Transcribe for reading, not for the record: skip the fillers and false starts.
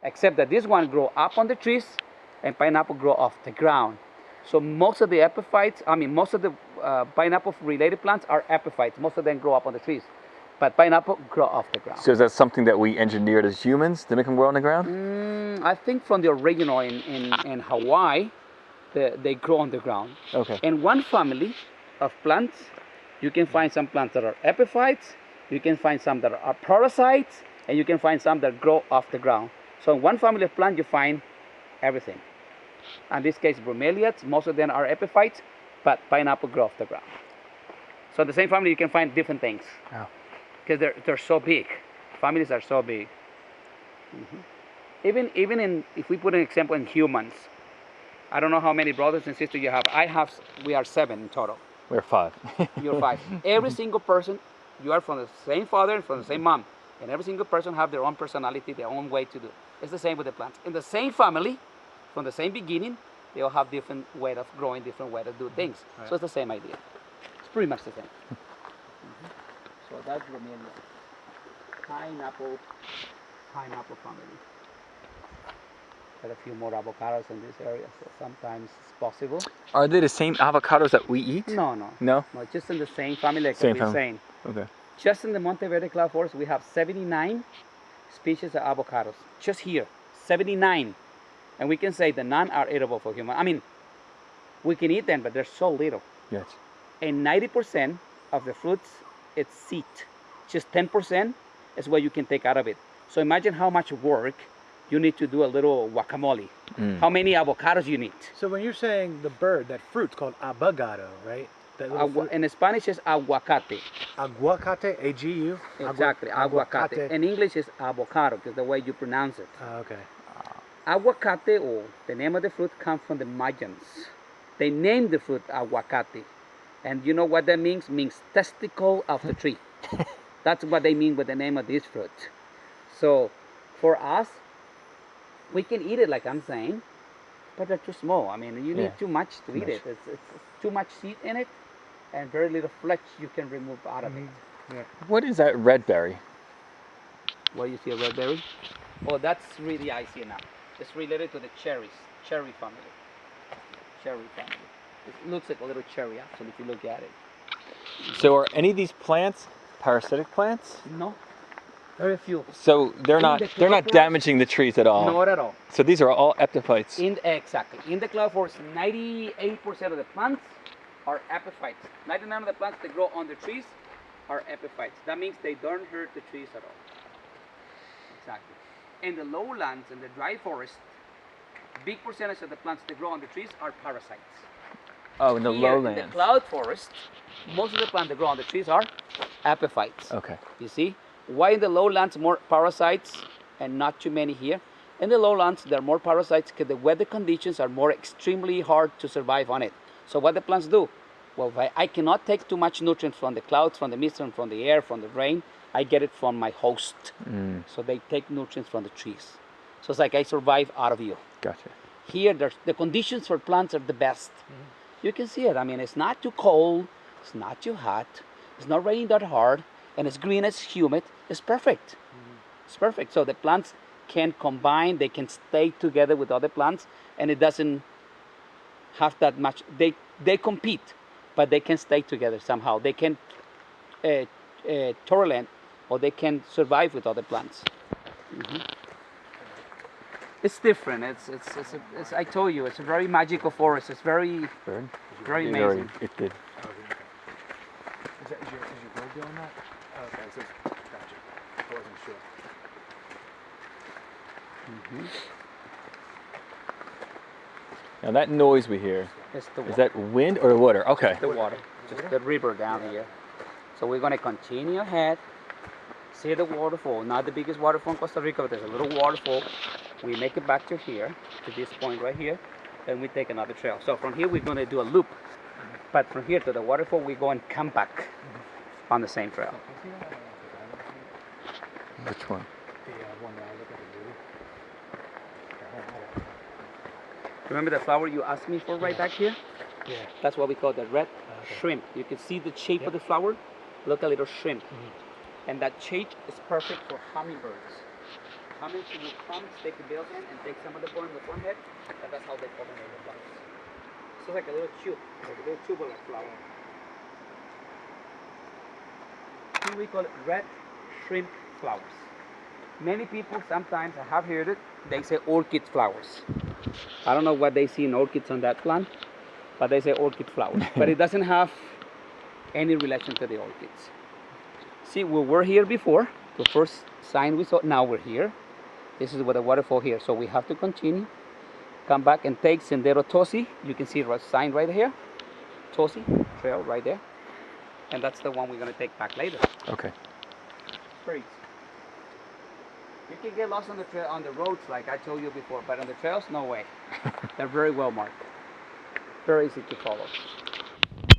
except that this one grow up on the trees and pineapple grow off the ground. So most of the epiphytes, most of the pineapple-related plants are epiphytes. Most of them grow up on the trees, but pineapple grow off the ground. So is that something that we engineered as humans to make them grow on the ground? I think from the original in Hawaii, they grow on the ground. Okay. In one family of plants, you can find some plants that are epiphytes, you can find some that are parasites, and you can find some that grow off the ground. So in one family of plants, you find everything. In this case, bromeliads, most of them are epiphytes, but pineapple grow off the ground. So in the same family, you can find different things. Oh. Because they're so big. Families are so big. Even in, if we put an example in humans, I don't know how many brothers and sisters you have. We are 7 in total. We're 5. You're 5. Every single person, you are from the same father and from the same mom. And every single person have their own personality, their own way to do. It's the same with the plants. In the same family, from the same beginning, they all have different way of growing, different way to do things. Right. So it's the same idea. It's pretty much the same. So that's Bromelia. Pineapple family. Got a few more avocados in this area, so sometimes it's possible. Are they the same avocados that we eat? No. No? No, just in the same family like Same we're family. saying. Okay. Just in the Monteverde Cloud Forest, we have 79 species of avocados. Just here, 79. And we can say that none are eatable for humans. We can eat them, but they're so little. Yes. And 90% of the fruits, it's seed. Just 10% is what you can take out of it. So imagine how much work you need to do a little guacamole. How many avocados you need. So when you're saying the bird, that fruit's called abogado, right? In Spanish it's aguacate. Aguacate, A-G-U? Exactly, aguacate. In English it's avocado, because the way you pronounce it. Okay. Aguacate, or the name of the fruit, comes from the Mayans. They named the fruit aguacate. And you know what that means? Means testicle of the tree. That's what they mean with the name of this fruit. So for us, we can eat it like I'm saying, but they're too small. You need too much to eat it. It's too much seed in it, and very little flesh you can remove out of it. Yeah. What is that red berry? Where you see a red berry? Oh, that's really icy now. It's related to the cherry family. It looks like a little cherry, actually, if you look at it. So are any of these plants parasitic plants? No, very few. So they're not damaging the trees at all. Not at all. So these are all epiphytes. Exactly. In the cloud forest, 98% of the plants are epiphytes. 99% of the plants that grow on the trees are epiphytes. That means they don't hurt the trees at all. Exactly. In the lowlands and the dry forest, big percentage of the plants that grow on the trees are parasites. Oh, in the lowlands. In the cloud forest, most of the plants that grow on the trees are epiphytes. Okay. You see? Why in the lowlands more parasites and not too many here? In the lowlands, there are more parasites because the weather conditions are more extremely hard to survive on it. So what the plants do? Well, I cannot take too much nutrients from the clouds, from the mist, and from the air, from the rain. I get it from my host. So they take nutrients from the trees. So it's like I survive out of you. Gotcha. Here, the conditions for plants are the best. You can see it. It's not too cold. It's not too hot. It's not raining that hard. And it's green, it's humid. It's perfect. It's perfect. So the plants can combine. They can stay together with other plants. And it doesn't have that much. They compete, but they can stay together somehow. They can tolerate, or they can survive with other plants. It's different. It's I told you, it's a very magical forest. It's very amazing. It did. Is your bird doing that? Oh, okay, so gotcha. I wasn't sure. Now that noise we hear, It's the water. is that wind or water? Okay. The water, just the river down here. So we're gonna continue ahead. See the waterfall, not the biggest waterfall in Costa Rica, but there's a little waterfall. We make it back to here, to this point right here, and we take another trail. So from here we're gonna do a loop, but from here to the waterfall we go and come back on the same trail. Which one? The one that I look at the movie. Remember the flower you asked me for right back here? Yeah. That's what we call the red shrimp. You can see the shape of the flower. Look, a little shrimp. And that shape is perfect for hummingbirds. How many will come, stick the bills in, and take some of the bone in the front head, and that's how they pollinate the flowers. So it's like a little tube, like a little tubular flower. Here we call it red shrimp flowers. Many people sometimes, I have heard it, they say orchid flowers. I don't know what they see in orchids on that plant, but they say orchid flowers. But it doesn't have any relation to the orchids. See, we were here before. The first sign we saw, now we're here. This is what the waterfall here. So we have to continue, come back and take Sendero Tosi. You can see the sign right here. Tosi trail right there. And that's the one we're going to take back later. Okay. Very easy. You can get lost on the trail, on the roads like I told you before, but on the trails, no way. They're very well marked. Very easy to follow.